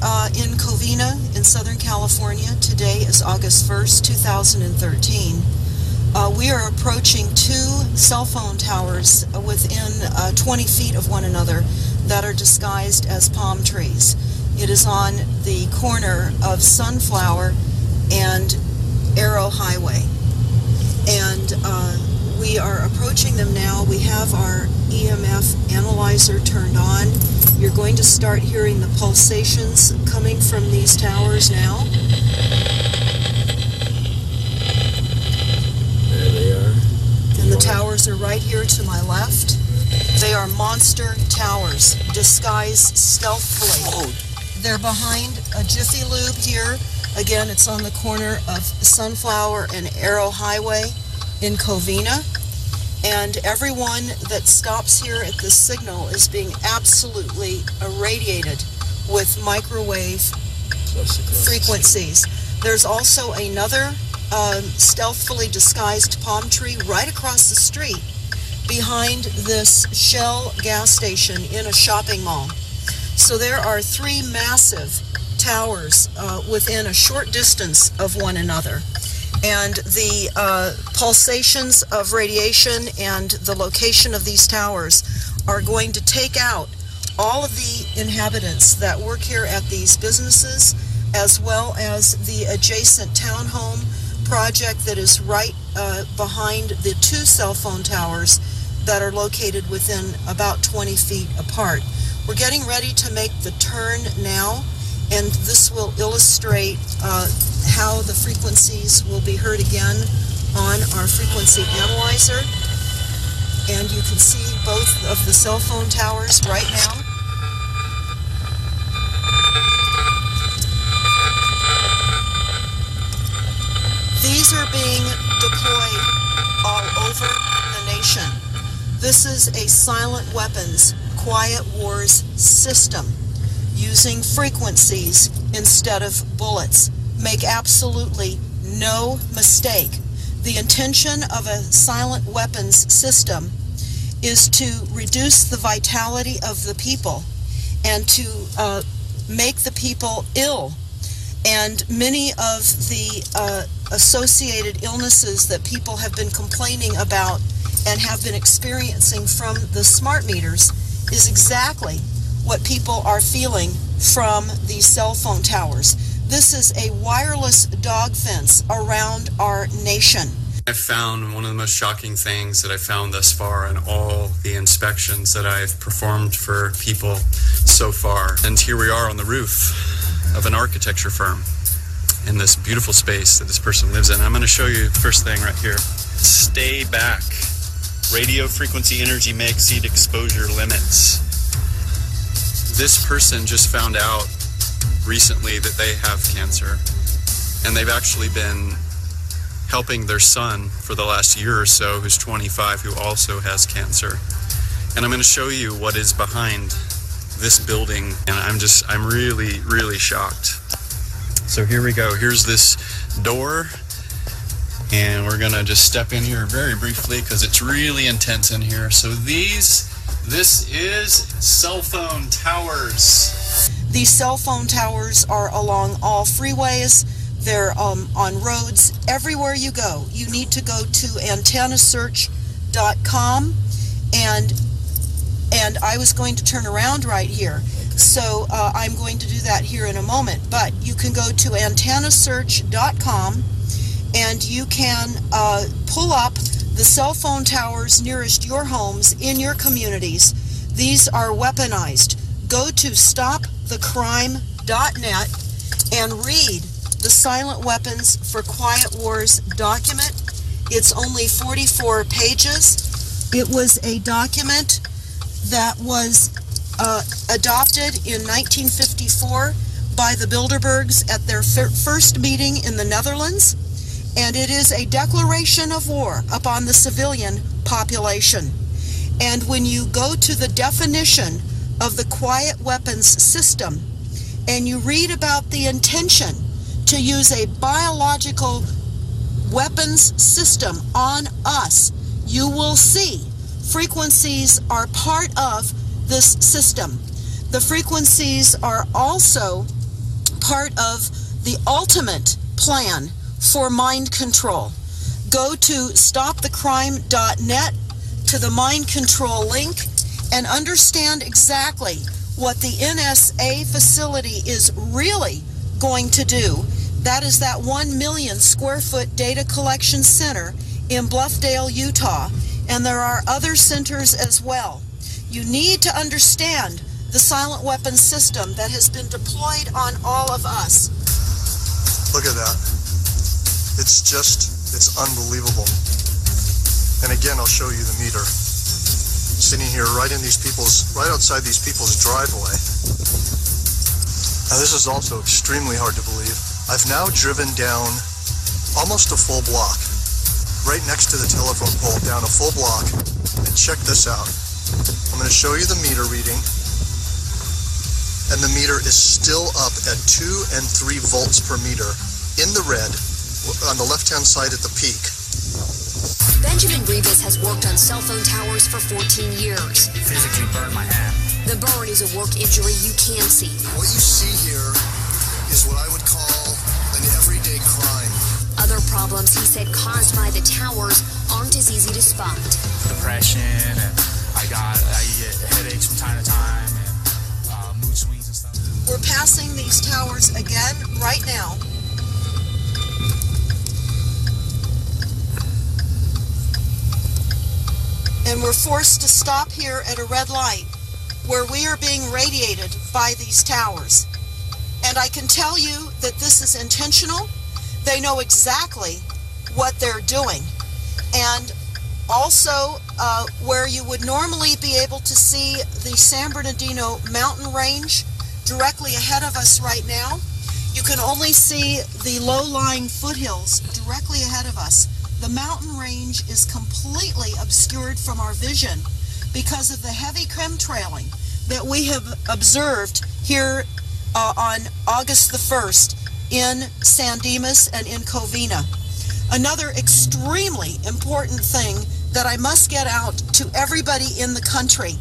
in Covina in Southern California. Today is August 1st, 2013. We are approaching two cell phone towers within 20 feet of one another that are disguised as palm trees. It is on the corner of Sunflower and Arrow Highway. And we are approaching them now. We have our EMF analyzer turned on. You're going to start hearing the pulsations coming from these towers now. There they are. And the towers are right here to my left. They are monster towers, disguised stealthily. Oh. They're behind a Jiffy Lube here. Again, it's on the corner of Sunflower and Arrow Highway in Covina. And everyone that stops here at this signal is being absolutely irradiated with microwave frequencies. There's also another stealthily disguised palm tree right across the street behind this Shell gas station in a shopping mall. So there are three massive towers within a short distance of one another. And the pulsations of radiation and the location of these towers are going to take out all of the inhabitants that work here at these businesses, as well as the adjacent townhome project that is right behind the two cell phone towers that are located within about 20 feet apart. We're getting ready to make the turn now, and this will illustrate how the frequencies will be heard again on our frequency analyzer. And you can see both of the cell phone towers right now. These are being deployed all over the nation. This is a silent weapons, quiet wars system using frequencies instead of bullets. Make absolutely no mistake. The intention of a silent weapons system is to reduce the vitality of the people and to make the people ill. And many of the associated illnesses that people have been complaining about and have been experiencing from the smart meters is exactly what people are feeling from these cell phone towers. This is a wireless dog fence around our nation. I found one of the most shocking things that I found thus far in all the inspections that I've performed for people so far. And here we are on the roof of an architecture firm in this beautiful space that this person lives in. I'm going to show you the first thing right here. Stay back. Radio frequency energy may exceed exposure limits. This person just found out recently that they have cancer, and they've actually been helping their son for the last year or so, who's 25, who also has cancer. And I'm going to show you what is behind this building, and I'm really, really shocked. So here we go. Here's this door, and we're going to just step in here very briefly because it's really intense in here. So this is cell phone towers. These cell phone towers are along all freeways. They're on roads. Everywhere you go, you need to go to antennasearch.com, and I was going to turn around right here. So I'm going to do that here in a moment. But you can go to antennasearch.com, and you can pull up the cell phone towers nearest your homes in your communities. These are weaponized. Go to stopthecrime.net and read the Silent Weapons for Quiet Wars document. It's only 44 pages. It was a document that was adopted in 1954 by the Bilderbergs at their first meeting in the Netherlands, and it is a declaration of war upon the civilian population. And when you go to the definition of the quiet weapons system and you read about the intention to use a biological weapons system on us, you will see frequencies are part of this system. The frequencies are also part of the ultimate plan for mind control. Go to stopthecrime.net to the mind control link and understand exactly what the NSA facility is really going to do. That is that 1 million square foot data collection center in Bluffdale, Utah, and there are other centers as well. You need to understand the silent weapon system that has been deployed on all of us. Look at that. It's unbelievable. And again, I'll show you the meter. Sitting here right outside these people's driveway. Now this is also extremely hard to believe. I've now driven down almost a full block, right next to the telephone pole, down a full block, and check this out. I'm going to show you the meter reading, and the meter is still up at 2 and 3 volts per meter in the red on the left-hand side at the peak. Benjamin Rivas has worked on cell phone towers for 14 years. Physically burned my hand. The burn is a work injury you can see. What you see here is what I would call an everyday crime. Other problems he said caused by the towers aren't as easy to spot. Depression, and I get headaches from time to time, and mood swings and stuff. We're passing these towers again right now. And we're forced to stop here at a red light where we are being radiated by these towers. And I can tell you that this is intentional. They know exactly what they're doing. And also where you would normally be able to see the San Bernardino mountain range directly ahead of us right now, you can only see the low-lying foothills directly ahead of us. The mountain range is completely obscured from our vision because of the heavy chemtrailing that we have observed here on August the 1st in San Dimas and in Covina. Another extremely important thing that I must get out to everybody in the country.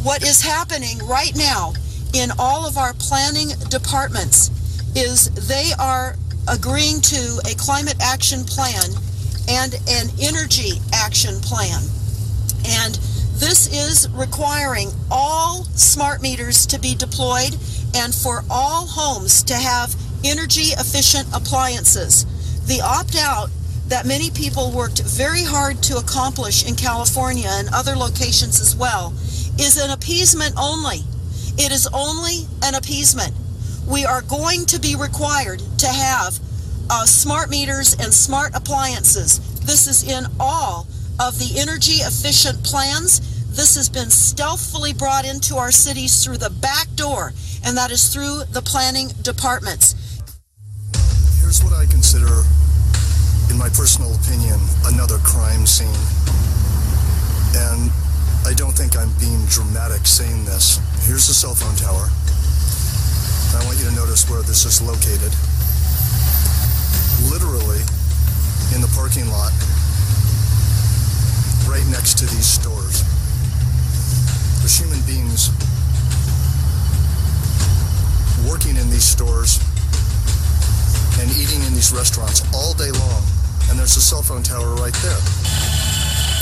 What is happening right now in all of our planning departments is they are agreeing to a climate action plan and an energy action plan. And this is requiring all smart meters to be deployed and for all homes to have energy efficient appliances. The opt-out that many people worked very hard to accomplish in California and other locations as well is an appeasement only. It is only an appeasement. We are going to be required to have smart meters and smart appliances. This is in all of the energy efficient plans. This has been stealthily brought into our cities through the back door, and that is through the planning departments. Here's what I consider, in my personal opinion, another crime scene. And I don't think I'm being dramatic saying this. Here's the cell phone tower. I want you to notice where this is located. Literally in the parking lot, right next to these stores. There's human beings working in these stores and eating in these restaurants all day long. And there's a cell phone tower right there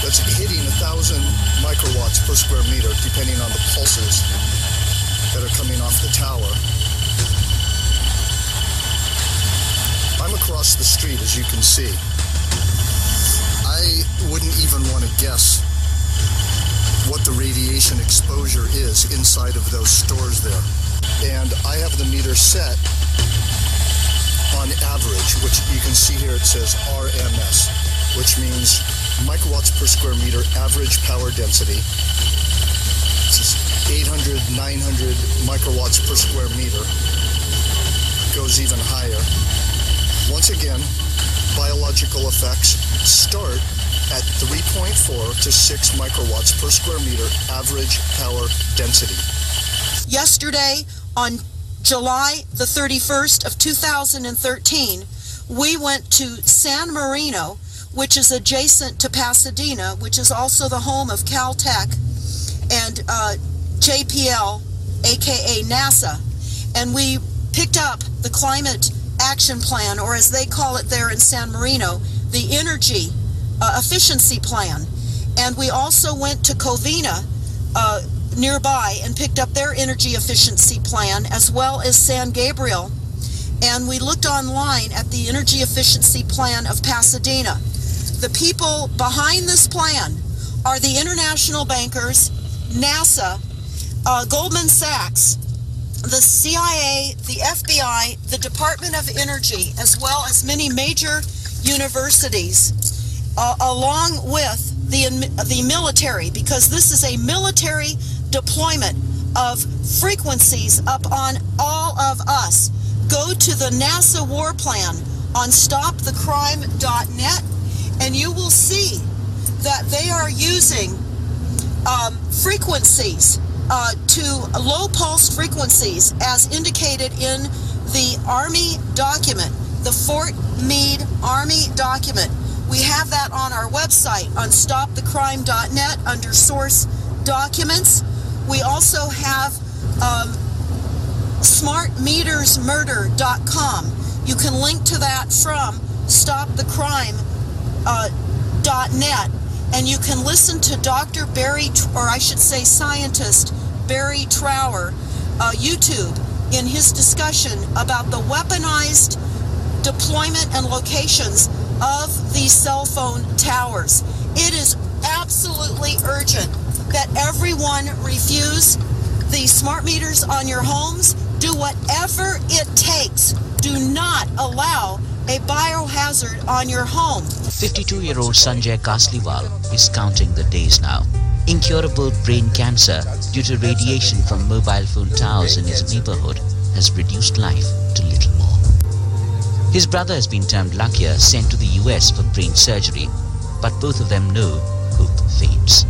that's hitting 1,000 microwatts per square meter, depending on the pulses that are coming off the tower. I'm across the street, as you can see. I wouldn't even want to guess what the radiation exposure is inside of those stores there. And I have the meter set on average, which you can see here it says RMS, which means microwatts per square meter average power density. This is 800, 900 microwatts per square meter. Goes even higher. Once again, biological effects start at 3.4 to 6 microwatts per square meter average power density. Yesterday, on July the 31st of 2013, we went to San Marino, which is adjacent to Pasadena, which is also the home of Caltech and JPL, aka NASA, and we picked up the Climate Action Plan, or as they call it there in San Marino, the Energy Efficiency Plan. And we also went to Covina nearby and picked up their energy efficiency plan, as well as San Gabriel. And we looked online at the energy efficiency plan of Pasadena. The people behind this plan are the international bankers, NASA, Goldman Sachs, the CIA, the FBI, the Department of Energy, as well as many major universities, along with the military, because this is a military deployment of frequencies up on all of us. Go to the NASA war plan on stopthecrime.net, and you will see that they are using frequencies to low pulse frequencies as indicated in the Army document, the Fort Meade Army document. We have that on our website on stopthecrime.net under source documents. We also have smartmetersmurder.com. You can link to that from stopthecrime.net, and you can listen to Dr. Barry, or I should say scientist Barry Trower, YouTube, in his discussion about the weaponized deployment and locations of these cell phone towers. It is absolutely urgent that everyone refuse the smart meters on your homes. Do whatever it takes. Do not allow a biohazard on your home. 52-year-old Sanjay Kasliwal is counting the days now. Incurable brain cancer due to radiation from mobile phone towers in his neighborhood has reduced life to little more. His brother has been termed luckier, sent to the US for brain surgery, but both of them know hope fades.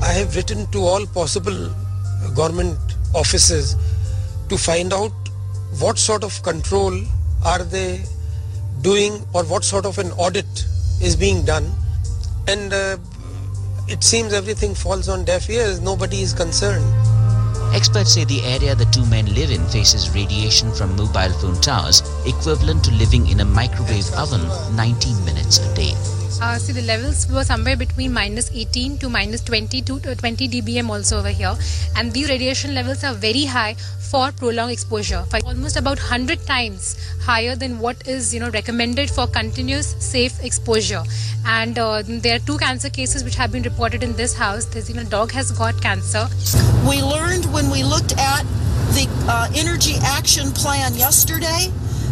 I have written to all possible government offices to find out what sort of control are they doing, or what sort of an audit is being done, and it seems everything falls on deaf ears. Nobody is concerned. Experts say the area the two men live in faces radiation from mobile phone towers equivalent to living in a microwave oven 19 minutes a day. See, the levels were somewhere between -18 to -20 to 20 dBm also over here, and these radiation levels are very high for prolonged exposure, almost about 100 times higher than what is recommended for continuous safe exposure. And there are 2 cancer cases which have been reported in this house. This dog has got cancer. We learned when we looked at the Energy Action Plan yesterday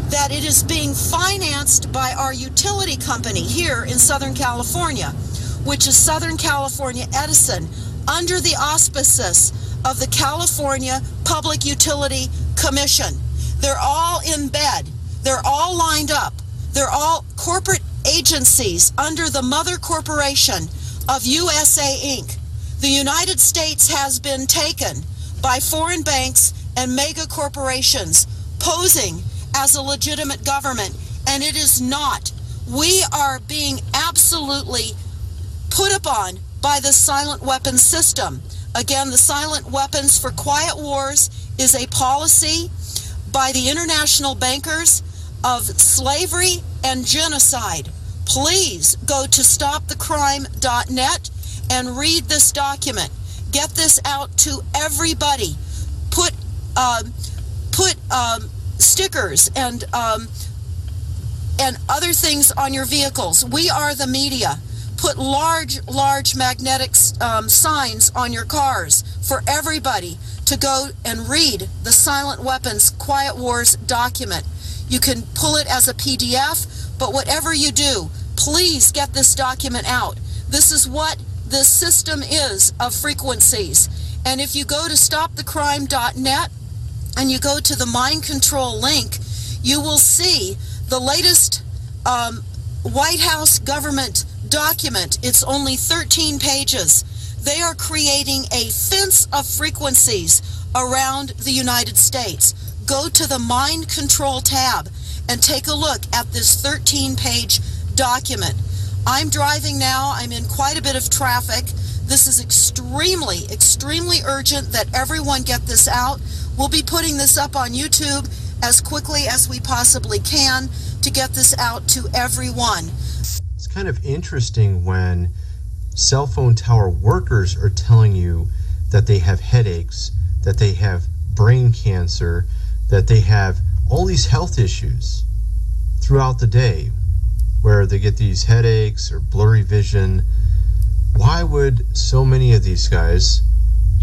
that it is being financed by our utility company here in Southern California, which is Southern California Edison, under the auspices of the California Public Utility Commission. They're all in bed. They're all lined up. They're all corporate agencies under the mother corporation of USA Inc. The United States has been taken by foreign banks and mega corporations posing as a legitimate government, and it is not. We are being absolutely put upon by the silent weapons system. Again, the silent weapons for quiet wars is a policy by the international bankers of slavery and genocide. Please go to stopthecrime.net and read this document. Get this out to everybody. Put stickers and other things on your vehicles. We are the media. Put large magnetic signs on your cars for everybody to go and read the Silent Weapons Quiet Wars document. You can pull it as a PDF, but whatever you do, please get this document out. This is what this system is of frequencies. And if you go to stopthecrime.net and you go to the mind control link, you will see the latest White House government document. It's only 13 pages. They are creating a fence of frequencies around the United States. Go to the mind control tab and take a look at this 13-page document. I'm driving now. I'm in quite a bit of traffic. This is extremely urgent that everyone get this out. We'll be putting this up on YouTube as quickly as we possibly can to get this out to everyone. It's kind of interesting when cell phone tower workers are telling you that they have headaches, that they have brain cancer, that they have all these health issues throughout the day, where they get these headaches or blurry vision. Why would so many of these guys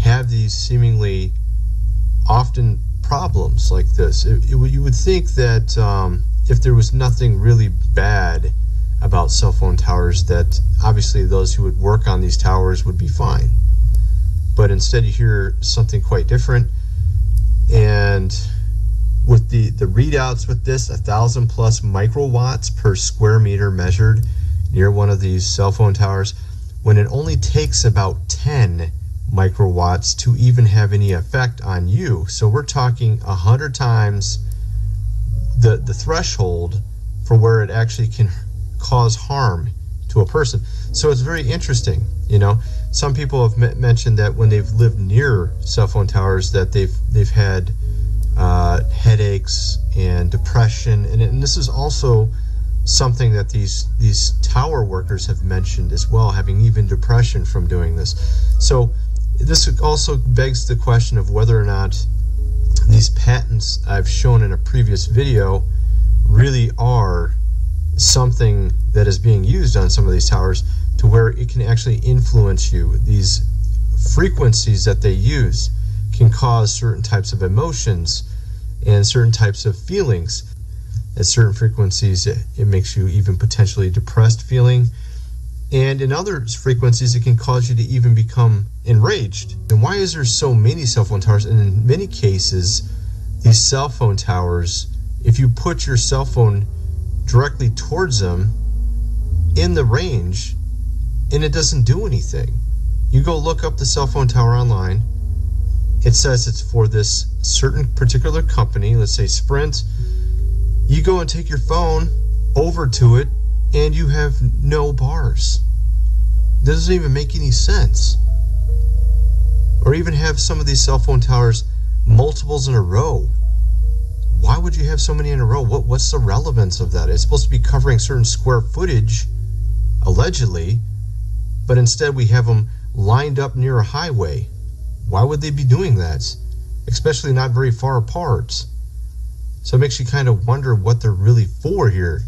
have these seemingly often problems like this? You would think that if there was nothing really bad about cell phone towers, that obviously those who would work on these towers would be fine. But instead you hear something quite different. And with the readouts with this, 1,000 plus microwatts per square meter measured near one of these cell phone towers, when it only takes about 10 microwatts to even have any effect on you. So we're talking 100 times the threshold for where it actually can cause harm to a person. So it's very interesting. You know, some people have mentioned that when they've lived near cell phone towers, that they've had headaches and depression, and this is also something that these tower workers have mentioned as well, having even depression from doing this. So this also begs the question of whether or not these patents I've shown in a previous video really are something that is being used on some of these towers to where it can actually influence you. These frequencies that they use can cause certain types of emotions and certain types of feelings. At certain frequencies, it makes you even potentially depressed feeling. And in other frequencies, it can cause you to even become enraged. And why is there so many cell phone towers? And in many cases, these cell phone towers, if you put your cell phone directly towards them in the range, and it doesn't do anything. You go look up the cell phone tower online. It says it's for this certain particular company, let's say Sprint. You go and take your phone over to it, and you have no bars. That doesn't even make any sense. Or even have some of these cell phone towers multiples in a row. Why would you have so many in a row? What's the relevance of that? It's supposed to be covering certain square footage, allegedly, but instead we have them lined up near a highway. Why would they be doing that? Especially not very far apart. So it makes you kind of wonder what they're really for here.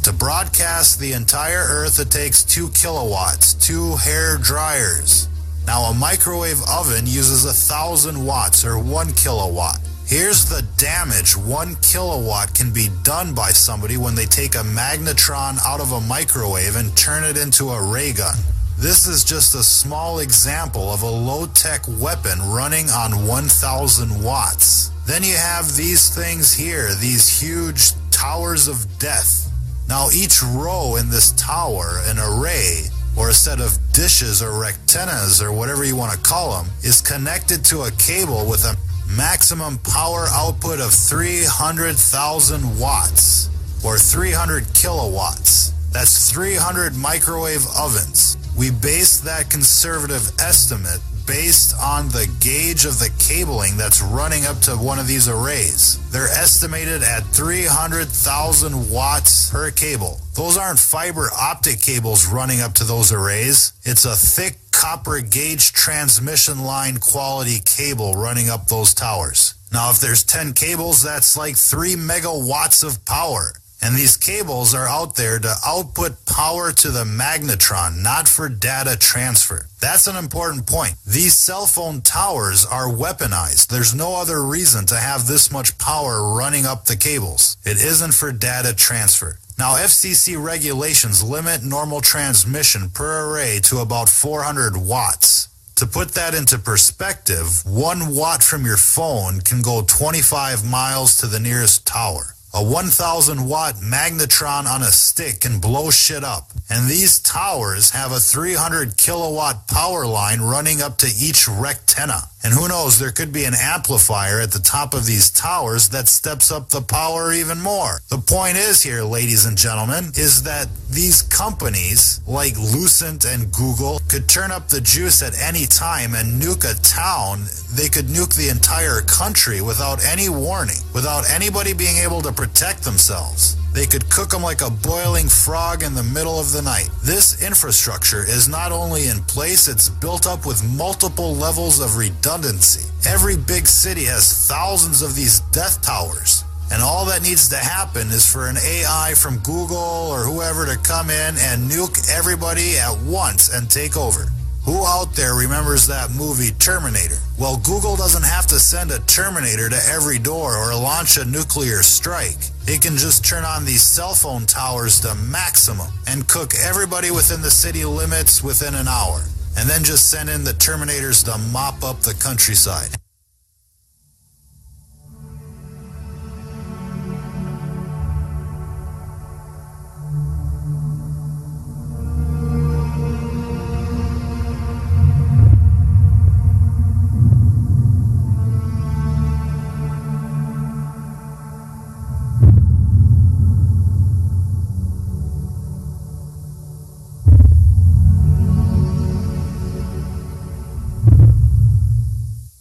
To broadcast the entire Earth, it takes 2 kilowatts, 2 hair dryers. Now a microwave oven uses 1,000 watts or 1 kilowatt. Here's the damage 1 kilowatt can be done by somebody when they take a magnetron out of a microwave and turn it into a ray gun. This is just a small example of a low-tech weapon running on 1,000 watts. Then you have these things here, these huge towers of death. Now each row in this tower, an array, or a set of dishes or rectennas or whatever you want to call them, is connected to a cable with a maximum power output of 300,000 watts or 300 kilowatts. That's 300 microwave ovens. We based that conservative estimate based on the gauge of the cabling that's running up to one of these arrays. They're estimated at 300,000 watts per cable. Those aren't fiber optic cables running up to those arrays. It's a thick copper gauge transmission line quality cable running up those towers. Now, if there's 10 cables, that's like 3 megawatts of power. And these cables are out there to output power to the magnetron, not for data transfer. That's an important point. These cell phone towers are weaponized. There's no other reason to have this much power running up the cables. It isn't for data transfer. Now, FCC regulations limit normal transmission per array to about 400 watts. To put that into perspective, 1 watt from your phone can go 25 miles to the nearest tower. A 1,000 watt magnetron on a stick can blow shit up. And these towers have a 300 kilowatt power line running up to each rectenna. And who knows, there could be an amplifier at the top of these towers that steps up the power even more. The point is here, ladies and gentlemen, is that these companies like Lucent and Google could turn up the juice at any time and nuke a town. They could nuke the entire country without any warning, without anybody being able to protect themselves. They could cook them like a boiling frog in the middle of the night. This infrastructure is not only in place, it's built up with multiple levels of redundancy. Every big city has thousands of these death towers. And all that needs to happen is for an AI from Google or whoever to come in and nuke everybody at once and take over. Who out there remembers that movie Terminator? Well, Google doesn't have to send a Terminator to every door or launch a nuclear strike. It can just turn on these cell phone towers to maximum and cook everybody within the city limits within an hour, and then just send in the Terminators to mop up the countryside.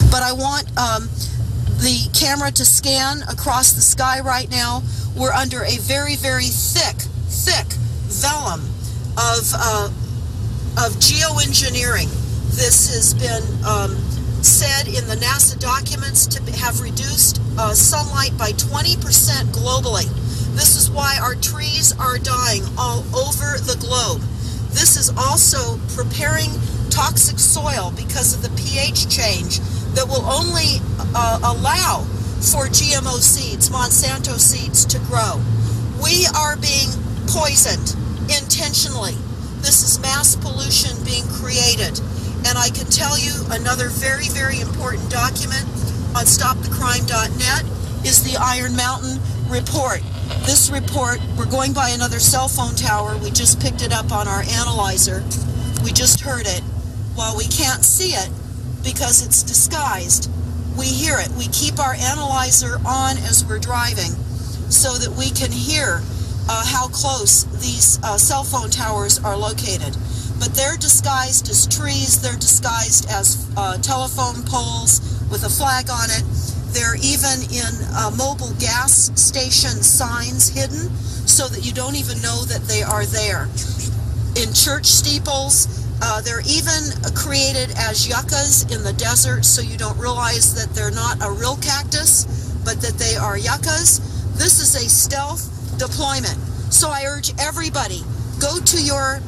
But I want the camera to scan across the sky right now. We're under a very, very thick vellum of geoengineering. This has been said in the NASA documents to have reduced sunlight by 20% globally. This is why our trees are dying all over the globe. This is also preparing toxic soil because of the pH change that will only allow for GMO seeds, Monsanto seeds, to grow. We are being poisoned intentionally. This is mass pollution being created. And I can tell you another very, very important document on StopTheCrime.net is the Iron Mountain report. This report, we're going by another cell phone tower. We just picked it up on our analyzer. We just heard it. While we can't see it because it's disguised, we hear it. We keep our analyzer on as we're driving so that we can hear how close these cell phone towers are located. But they're disguised as trees. They're disguised as telephone poles with a flag on it. They're even in mobile gas station signs hidden so that you don't even know that they are there. In church steeples, they're even created as yuccas in the desert so you don't realize that they're not a real cactus, but that they are yuccas. This is a stealth deployment. So I urge everybody, go to your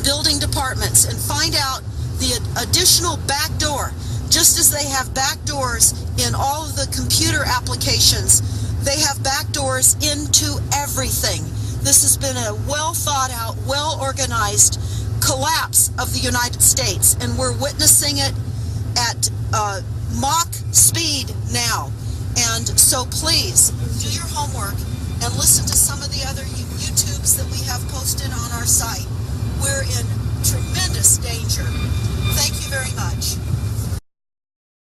building departments and find out the additional back door. Just as they have back doors in all of the computer applications, they have back doors into everything. This has been a well thought out, well organized collapse of the United States, and we're witnessing it at Mach speed now. And so please do your homework and listen to some of the other YouTubes that we have posted on our site. We're in tremendous danger. Thank you very much.